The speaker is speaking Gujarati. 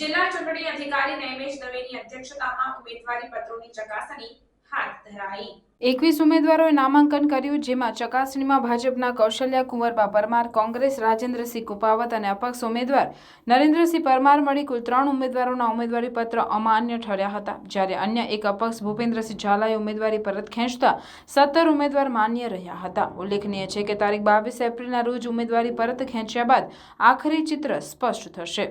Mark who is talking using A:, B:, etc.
A: જિલ્લા ચૂંટણી અધિકારી નૈમેશ દવેની અધ્યક્ષતામાં ઉમેદવારી પત્રોની ચકાસણી હાથ ધરાઈ। 21 ઉમેદવારોએ નામાંકન કર્યું, જેમાં ચકાસણીમાં ભાજપના કૌશલ્યા કુંવરબા પરમાર, કોંગ્રેસ રાજેન્દ્રસિંહ કુપાવત અને અપક્ષ ઉમેદવાર નરેન્દ્રસિંહ પરમાર મળી કુલ 3 ઉમેદવારોના ઉમેદવારી પત્ર અમાન્ય ઠર્યા હતા, જ્યારે અન્ય એક અપક્ષ ભૂપેન્દ્રસિંહ ઝાલાએ ઉમેદવારી પરત ખેંચતા 17 ઉમેદવાર માન્ય રહ્યા હતા। ઉલ્લેખનીય છે કે તારીખ 22 એપ્રિલના રોજ ઉમેદવારી પરત ખેંચ્યા બાદ આખરી ચિત્ર સ્પષ્ટ થશે।